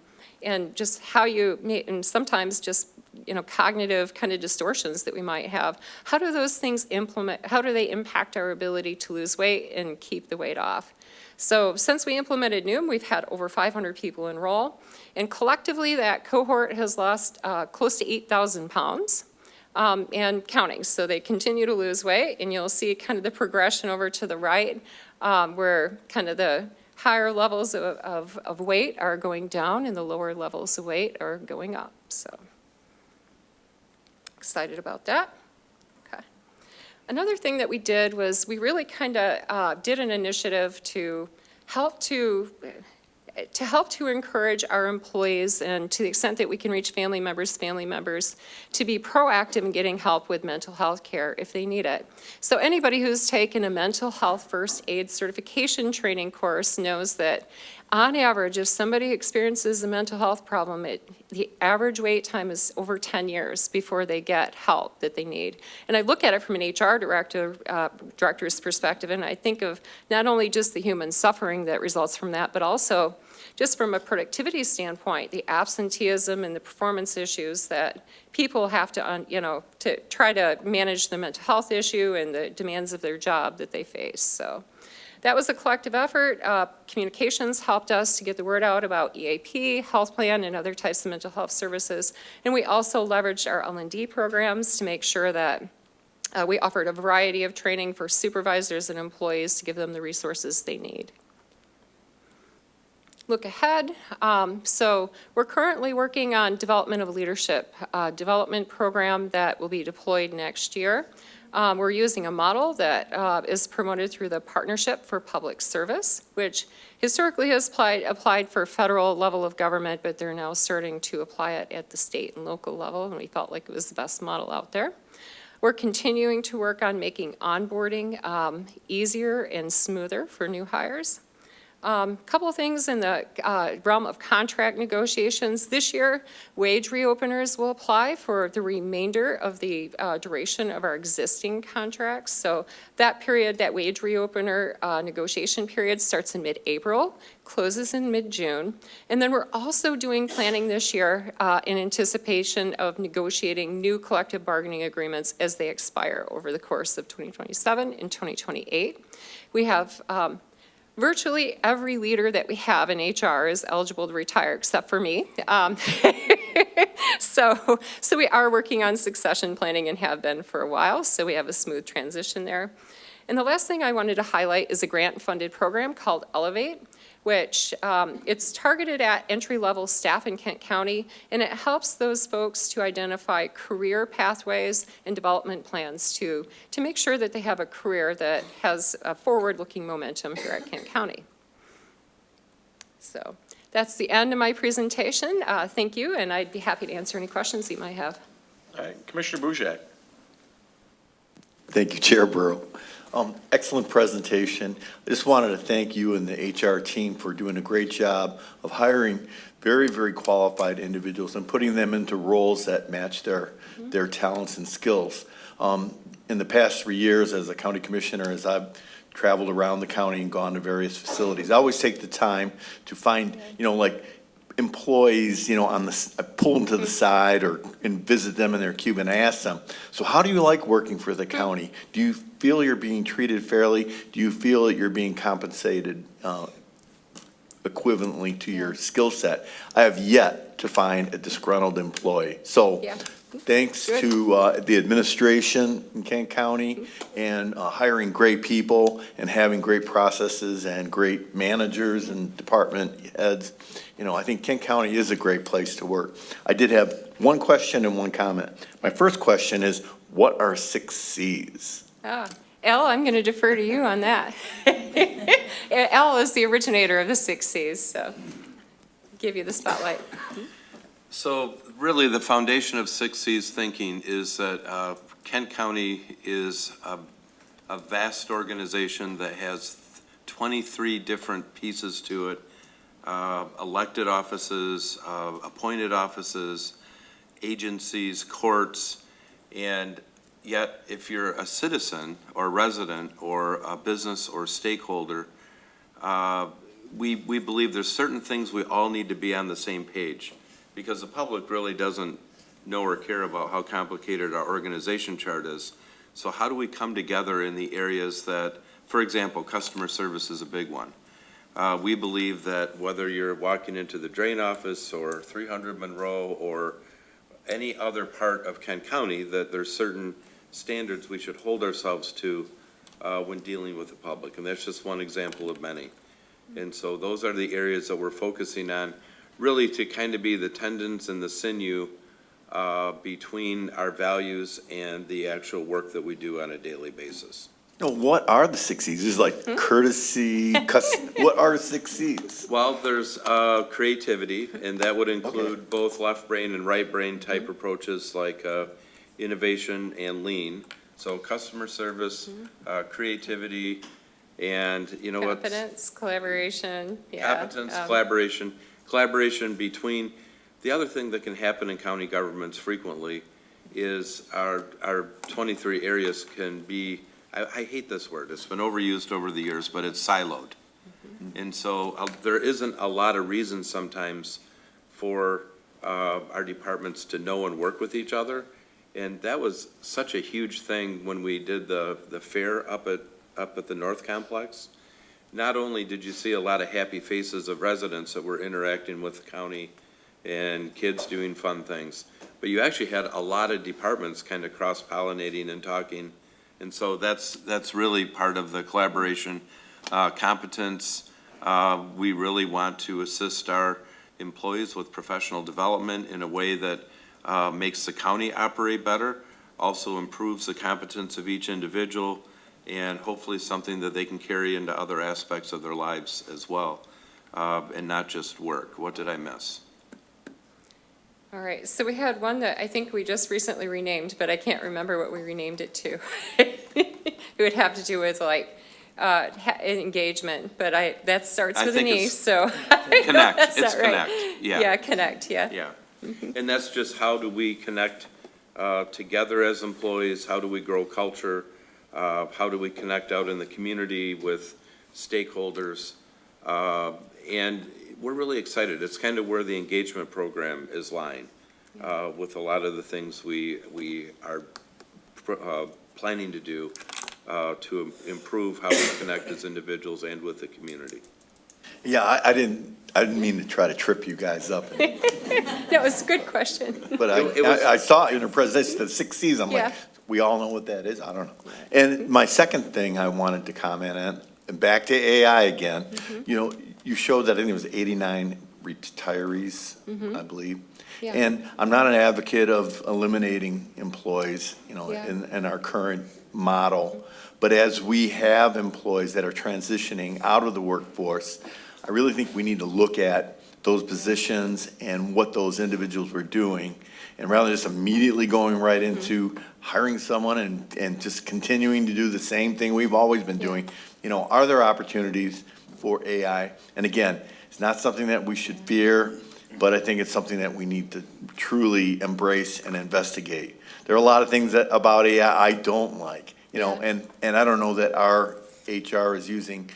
just how you, and sometimes just, you know, cognitive kind of distortions that we might have, how do those things how do they impact our ability to lose weight and keep the weight off? So since we implemented Noom, we've had over 500 people enroll, and collectively that cohort has lost close to 8,000 pounds and counting. So they continue to lose weight, and you'll see kind of the progression over to the right where kind of the higher levels of weight are going down and the lower levels of weight are going up. So excited about that. Another thing that we did was we really kind of did an initiative to help to encourage our employees, and to the extent that we can reach family members to be proactive in getting help with mental health care if they need it. So anybody who's taken a mental health first aid certification training course knows that on average, if somebody experiences a mental health problem, the average wait time is over 10 years before they get help that they need. And I look at it from an HR director's perspective, and I think of not only just the human suffering that results from that, but also just from a productivity standpoint, the absenteeism and the performance issues that people have to, to try to manage the mental health issue and the demands of their job that they face. So that was a collective effort. Communications helped us to get the word out about EAP, health plan, and other types of mental health services. And we also leveraged our L&D programs to make sure that we offered a variety of training for supervisors and employees to give them the resources they need. Look ahead. So we're currently working on development of a leadership development program that will be deployed next year. We're using a model that is promoted through the Partnership for Public Service, which historically has applied for federal level of government, but they're now starting to apply it at the state and local level, and we felt like it was the best model out there. We're continuing to work on making onboarding easier and smoother for new hires. Couple of things in the realm of contract negotiations. This year, wage reopeners will apply for the remainder of the duration of our existing contracts. So that period, that wage reopener negotiation period starts in mid-April, closes in mid-June. And then we're also doing planning this year in anticipation of negotiating new collective bargaining agreements as they expire over the course of 2027 and 2028. We have virtually every leader that we have in HR is eligible to retire, except for me. So we are working on succession planning and have been for a while, so we have a smooth transition there. And the last thing I wanted to highlight is a grant-funded program called Elevate, which it's targeted at entry-level staff in Kent County, and it helps those folks to identify career pathways and development plans to make sure that they have a career that has a forward-looking momentum here at Kent County. So that's the end of my presentation. Thank you, and I'd be happy to answer any questions you might have. All right, Commissioner Bujak. Thank you, Chair Burrow. Excellent presentation. I just wanted to thank you and the HR team for doing a great job of hiring very, very qualified individuals and putting them into roles that match their talents and skills. In the past 3 years as a county commissioner, as I've traveled around the county and gone to various facilities, I always take the time to find, like employees, I pull them to the side and visit them in their cube and I ask them, so how do you like working for the county? Do you feel you're being treated fairly? Do you feel that you're being compensated equivalently to your skill set. I have yet to find a disgruntled employee. So Yeah. thanks Good. to the administration in Kent County and hiring great people and having great processes and great managers and department heads. You know, I think Kent County is a great place to work. I did have one question and one comment. My first question is, what are 6 Cs? Elle, I'm going to defer to you on that. Elle is the originator of the 6 Cs, so give you the spotlight. So really, the foundation of 6 Cs thinking is that Kent County is a vast organization that has 23 different pieces to it, elected offices, appointed offices, agencies, courts, and yet if you're a citizen or resident or a business or stakeholder, we believe there's certain things we all need to be on the same page, because the public really doesn't know or care about how complicated our organization chart is. So how do we come together in the areas that, for example, customer service is a big one. We believe that whether you're walking into the drain office or 300 Monroe or any other part of Kent County, that there's certain standards we should hold ourselves to when dealing with the public. And that's just one example of many. And so those are the areas that we're focusing on, really to kind of be the tendons and the sinew between our values and the actual work that we do on a daily basis. No, what are the 6 Cs? Is like courtesy, what are 6 Cs? Well, there's creativity, and that would include both left brain and right brain type approaches like innovation and lean. So customer service, creativity, and you know what? Competence, collaboration, yeah. Competence, collaboration between, the other thing that can happen in county governments frequently is our 23 areas can be, I hate this word, it's been overused over the years, but it's siloed. And so there isn't a lot of reasons sometimes for our departments to know and work with each other. And that was such a huge thing when we did the fair up at the North Complex. Not only did you see a lot of happy faces of residents that were interacting with the county and kids doing fun things, but you actually had a lot of departments kind of cross-pollinating and talking. And so that's really part of the collaboration. Competence, we really want to assist our employees with professional development in a way that makes the county operate better, also improves the competence of each individual, and hopefully something that they can carry into other aspects of their lives as well, and not just work. What did I miss? All right, so we had one that I think we just recently renamed, but I can't remember what we renamed it to. It would have to do with like engagement, but that starts I with an think E, it's so. Connect, That's it's not right. connect, yeah. Yeah, connect, yeah. Yeah, and that's just how do we connect together as employees, how do we grow culture, how do we connect out in the community with stakeholders, and we're really excited. It's kind of where the engagement program is lying, with a lot of the things we are planning to do to improve how we connect as individuals and with the community. Yeah, I didn't mean to try to trip you guys up, That was a good question. but It was- I saw in her presentation, the 6 Cs, I'm like, Yeah. we all know what that is, I don't know. And my second thing I wanted to comment on, and back to AI again, you know, you showed that I think it was 89 retirees, I believe. Yeah. And I'm not an advocate of eliminating employees, you know, Yeah. in our current model. But as we have employees that are transitioning out of the workforce, I really think we need to look at those positions and what those individuals were doing. And rather than just immediately going right into hiring someone and just continuing to do the same thing we've always been doing, you know, are there opportunities for AI? And again, it's not something that we should fear, but I think it's something that we need to truly embrace and investigate. There are a lot of things about AI I don't like, you know, and I don't know that our HR is using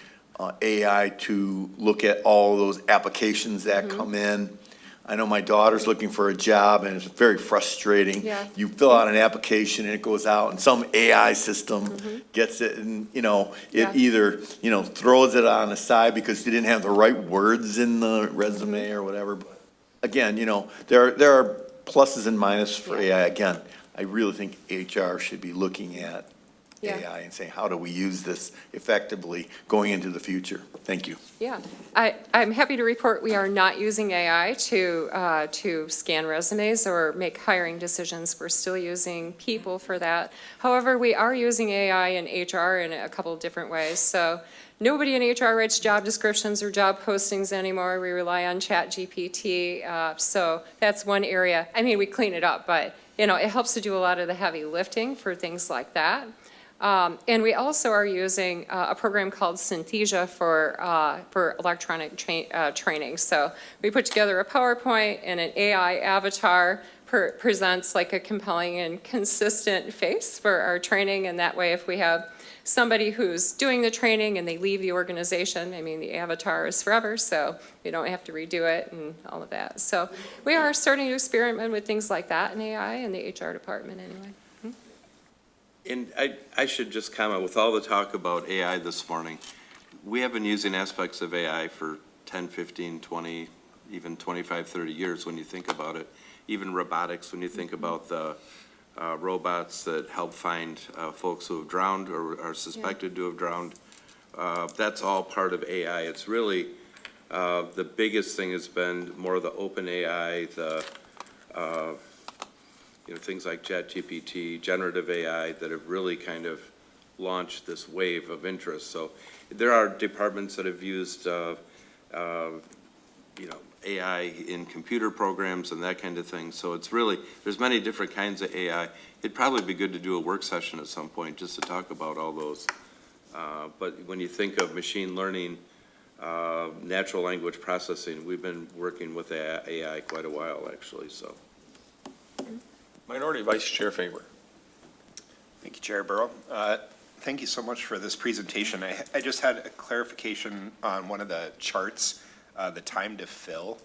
AI to look at all those applications that come in. I know my daughter's looking for a job, and it's very frustrating. Yeah. You fill out an application, and it goes out, and some AI system gets it, and, Yeah. it either, throws it on the side because you didn't have the right words in the resume or whatever. But again, there are pluses and minuses for Yeah. AI. Again, I really think HR should be looking at Yeah. AI and saying, how do we use this effectively going into the future? Thank you. Yeah, I'm happy to report we are not using AI to scan resumes or make hiring decisions. We're still using people for that. However, we are using AI in HR in a couple of different ways. So nobody in HR writes job descriptions or job postings anymore. We rely on ChatGPT. So that's one area. I mean, we clean it up, but, it helps to do a lot of the heavy lifting for things like that. And we also are using a program called Synthesia for electronic training. So we put together a PowerPoint, and an AI avatar presents like a compelling and consistent face for our training. And that way, if we have somebody who's doing the training and they leave the organization, I mean, the avatar is forever, so you don't have to redo it and all of that. So we are starting to experiment with things like that in AI in the HR department anyway. And I should just comment, with all the talk about AI this morning, we have been using aspects of AI for 10, 15, 20, even 25, 30 years when you think about it. Even robotics, when you think about the robots that help find folks who have drowned or are suspected to have drowned. That's all part of AI. It's really, the biggest thing has been more the open AI, things like ChatGPT, generative AI that have really kind of launched this wave of interest. So there are departments that have used, AI in computer programs and that kind of thing. So it's really, there's many different kinds of AI. It'd probably be good to do a work session at some point just to talk about all those. But when you think of machine learning, natural language processing, we've been working with AI quite a while, actually, so. Minority Vice Chair Faber. Thank you, Chair Burrow. Thank you so much for this presentation. I just had a clarification on one of the charts, the time to fill.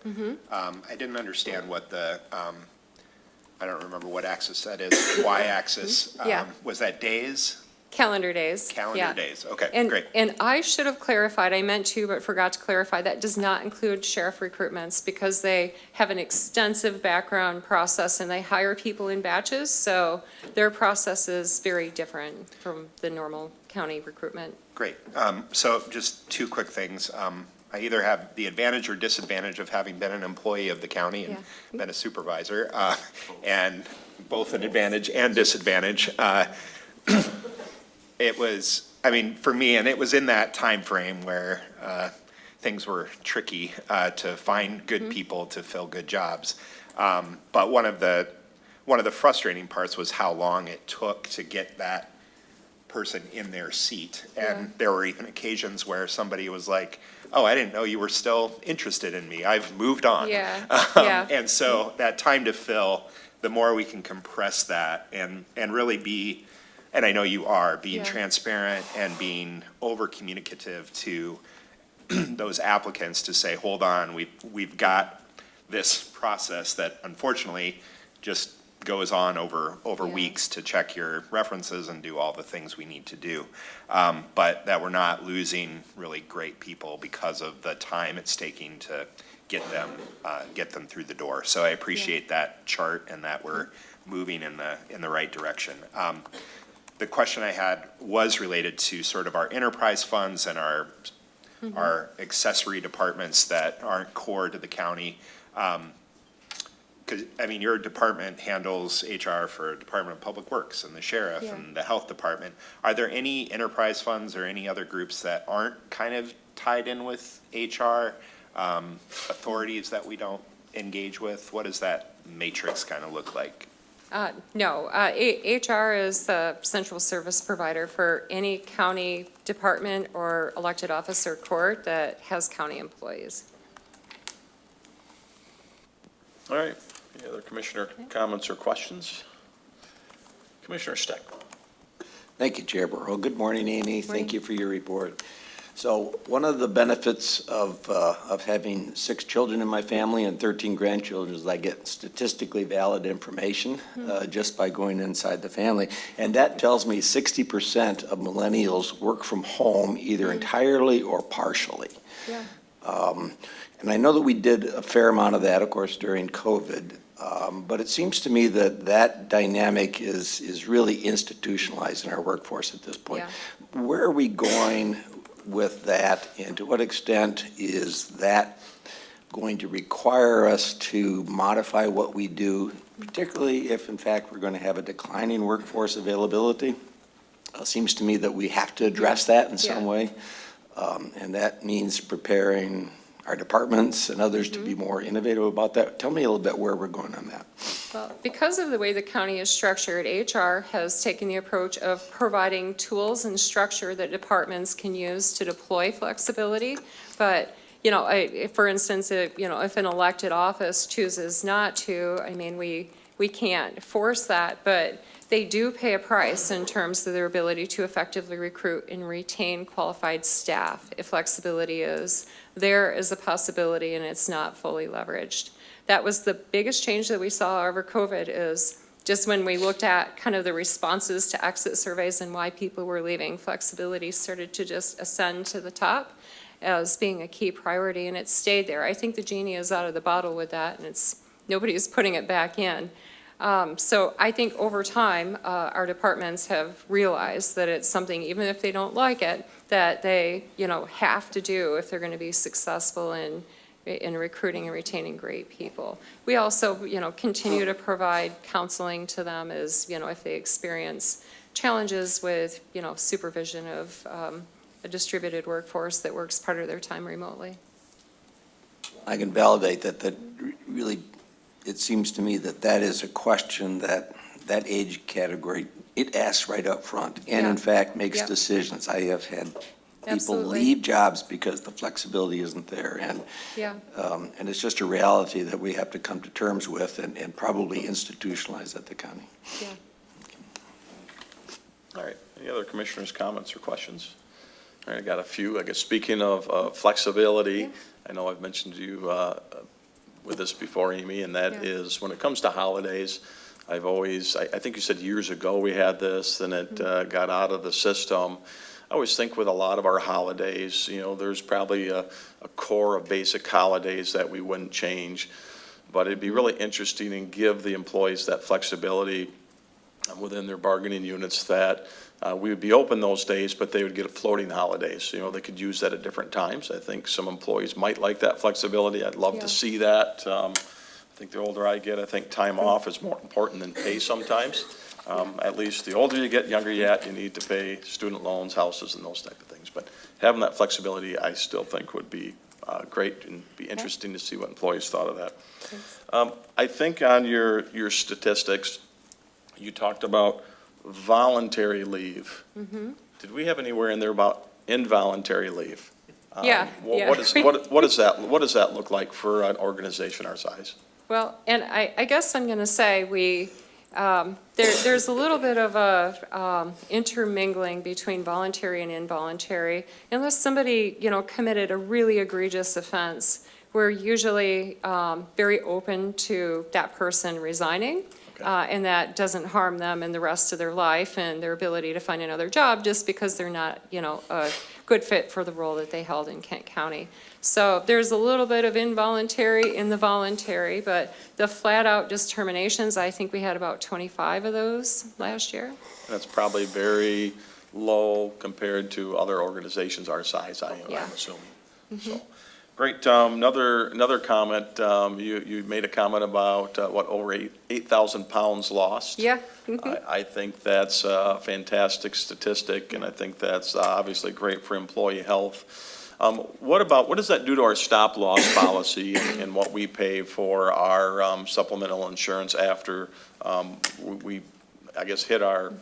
I didn't understand what I don't remember what axis that is, y-axis. Yeah. Was that days? Calendar days. Calendar yeah. days, okay, And, great. and I should have clarified, I meant to, but forgot to clarify, that does not include sheriff recruitments because they have an extensive background process and they hire people in batches, so their process is very different from the normal county recruitment. Great. So just two quick things. I either have the advantage or disadvantage of having been an employee of the county and been a supervisor, and both an advantage and disadvantage. It was, for me, and it was in that time frame where things were tricky to find good people to fill good jobs. But one of the frustrating parts was how long it took to get that person in their seat. And there were even occasions where somebody was like, oh, I didn't know you were still interested in me. I've moved on. Yeah. And so that time to fill, the more we can compress that and really be, and I know you are, being transparent and being over communicative to those applicants to say, hold on, we've got this process that unfortunately just goes on over weeks to check your references and do all the things we need to do. But that we're not losing really great people because of the time it's taking to get them through the door. So I appreciate that chart and that we're moving in the right direction. The question I had was related to sort of our enterprise funds and our accessory departments that aren't core to the county. Because, your department handles HR for Department of Public Works and the sheriff and the health department. Are there any enterprise funds or any other groups that aren't kind of tied in with HR, authorities that we don't engage with? What does that matrix kind of look like? No, HR is the central service provider for any county department or elected office or court that has county employees. All right. Any other commissioner comments or questions? Commissioner Steck. Thank you, Chair Burrow. Good morning, Amy. Thank you for your report. So one of the benefits of having 6 children in my family and 13 grandchildren is I get statistically valid information just by going inside the family. And that tells me 60% of millennials work from home either entirely or partially. Yeah. And I know that we did a fair amount of that, of course, during COVID. But it seems to me that that dynamic is really institutionalized in our workforce at this point. Yeah. Where are we going with that, and to what extent is that going to require us to modify what we do, particularly if, in fact, we're going to have a declining workforce availability? Seems to me that we have to address that in some Yeah. way, and that means preparing our departments and others to be more innovative about that. Tell me a little bit where we're going on that. Well, because of the way the county is structured, HR has taken the approach of providing tools and structure that departments can use to deploy flexibility. But, you know, for instance, if an elected office chooses not to, I mean, we can't force that, but they do pay a price in terms of their ability to effectively recruit and retain qualified staff if flexibility is there as a possibility and it's not fully leveraged. That was the biggest change that we saw over COVID, is just when we looked at kind of the responses to exit surveys and why people were leaving, flexibility started to just ascend to the top as being a key priority, and it stayed there. I think the genie is out of the bottle with that, and nobody's putting it back in. So I think over time, our departments have realized that it's something, even if they don't like it, that they, have to do if they're going to be successful in recruiting and retaining great people. We also, continue to provide counseling to them as, if they experience challenges with, supervision of a distributed workforce that works part of their time remotely. I can validate that really, it seems to me that is a question that age category, it asks right up front, and in fact makes Yep. decisions. I have had people Absolutely. leave jobs because the flexibility isn't there, Yeah. and it's just a reality that we have to come to terms with and probably institutionalize at the county. Yeah. All right, any other commissioners' comments or questions? All right, I got a few. I guess speaking of flexibility, Yeah. I know I've mentioned to you with this before, Amy, and that Yeah. is when it comes to holidays, I've always, I think you said years ago we had this, then it got out of the system. I always think with a lot of our holidays, there's probably a core of basic holidays that we wouldn't change. But it'd be really interesting and give the employees that flexibility within their bargaining units that we would be open those days, but they would get floating holidays. They could use that at different times. I think some employees might like that flexibility. I'd love Yeah. to see that. I think the older I get, I think time off is more important than pay sometimes. At least the older you get, younger you get, you need to pay student loans, houses, and those type of things. But having that flexibility, I still think would be great and be interesting to see what employees thought of that. I think on your statistics, you talked about voluntary leave. Did we have anywhere in there about involuntary leave? Yeah, yeah. What does that look like for an organization our size? Well, and I guess I'm going to say there's a little bit of a intermingling between voluntary and involuntary. Unless somebody, committed a really egregious offense, we're usually very open to that person resigning. And that doesn't harm them in the rest of their life and their ability to find another job just because they're not, a good fit for the role that they held in Kent County. So there's a little bit of involuntary in the voluntary, but the flat-out just terminations, I think we had about 25 of those last year. That's probably very low compared to other organizations our size, I'm Yeah. assuming. So, great. Another comment, you made a comment about, over 8,000 pounds lost? Yeah. I think that's a fantastic statistic, and I think that's obviously great for employee health. What does that do to our stop-loss policy and what we pay for our supplemental insurance after we, I guess, hit our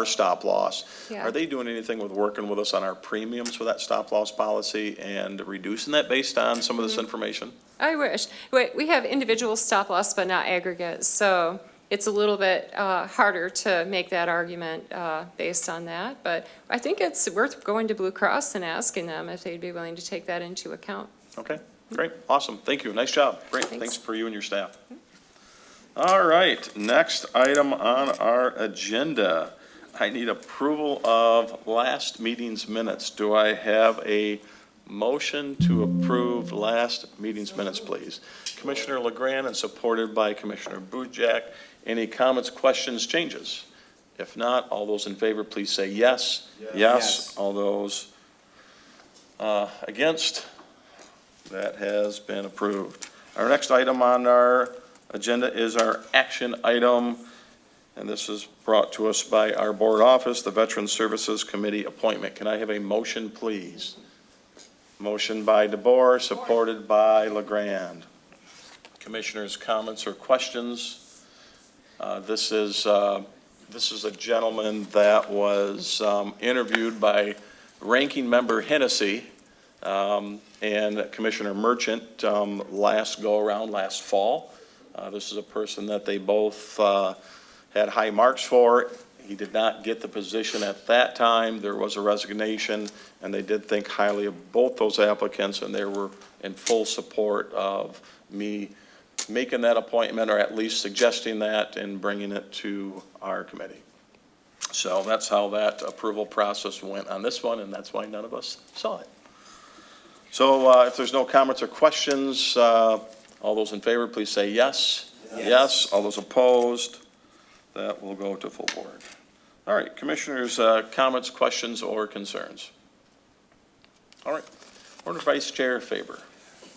stop-loss? Yeah. Are they doing anything with working with us on our premiums for that stop-loss policy and reducing that based on some of this information? I wish. We have individual stop-loss, but not aggregate. So it's a little bit harder to make that argument based on that. But I think it's worth going to Blue Cross and asking them if they'd be willing to take that into account. Okay, great, awesome, thank you, nice job, great, Thanks. thanks for you and your staff. All right, next item on our agenda, I need approval of last meeting's minutes. Do I have a motion to approve last meeting's minutes, please? Commissioner LeGrand and supported by Commissioner Boudjak. Any comments, questions, changes? If not, all those in favor, please say yes. Yes. All those against? That has been approved. Our next item on our agenda is our action item, and this is brought to us by our board office, the Veteran Services Committee appointment. Can I have a motion, please? Motion by DeBoer, supported by LeGrand. Commissioners' comments or questions? This is a gentleman that was interviewed by Ranking Member Hennessy and Commissioner Merchant last go-around, last fall. This is a person that they both had high marks for. He did not get the position at that time. There was a resignation, and they did think highly of both those applicants, and they were in full support of me making that appointment, or at least suggesting that and bringing it to our committee. So that's how that approval process went on this one, and that's why none of us saw it. So if there's no comments or questions, all those in favor, please say yes. Yes. All those opposed, that will go to full board. All right, commissioners, comments, questions, or concerns? All right, Board Vice Chair Faber.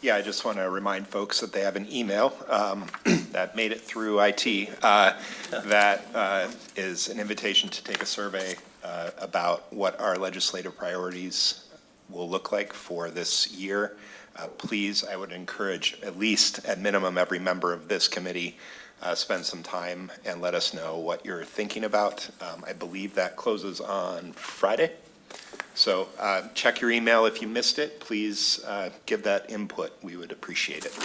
Yeah, I just want to remind folks that they have an email that made it through IT that is an invitation to take a survey about what our legislative priorities will look like for this year. Please, I would encourage at least, at minimum, every member of this committee spend some time and let us know what you're thinking about. I believe that closes on Friday. So check your email if you missed it. Please give that input. We would appreciate it.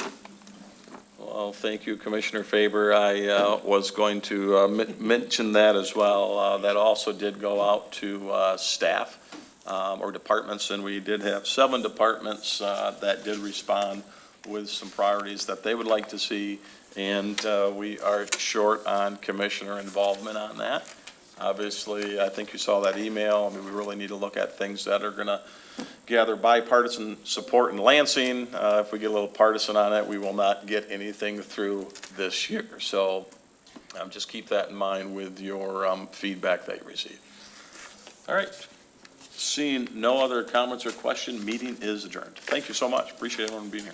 Well, thank you, Commissioner Faber. I was going to mention that as well. That also did go out to staff or departments, and we did have 7 departments that did respond with some priorities that they would like to see, and we are short on commissioner involvement on that. Obviously, I think you saw that email. I mean, we really need to look at things that are going to gather bipartisan support in Lansing. If we get a little partisan on it, we will not get anything through this year. So just keep that in mind with your feedback that you receive. All right. Seeing no other comments or question, meeting is adjourned. Thank you so much. Appreciate everyone being here.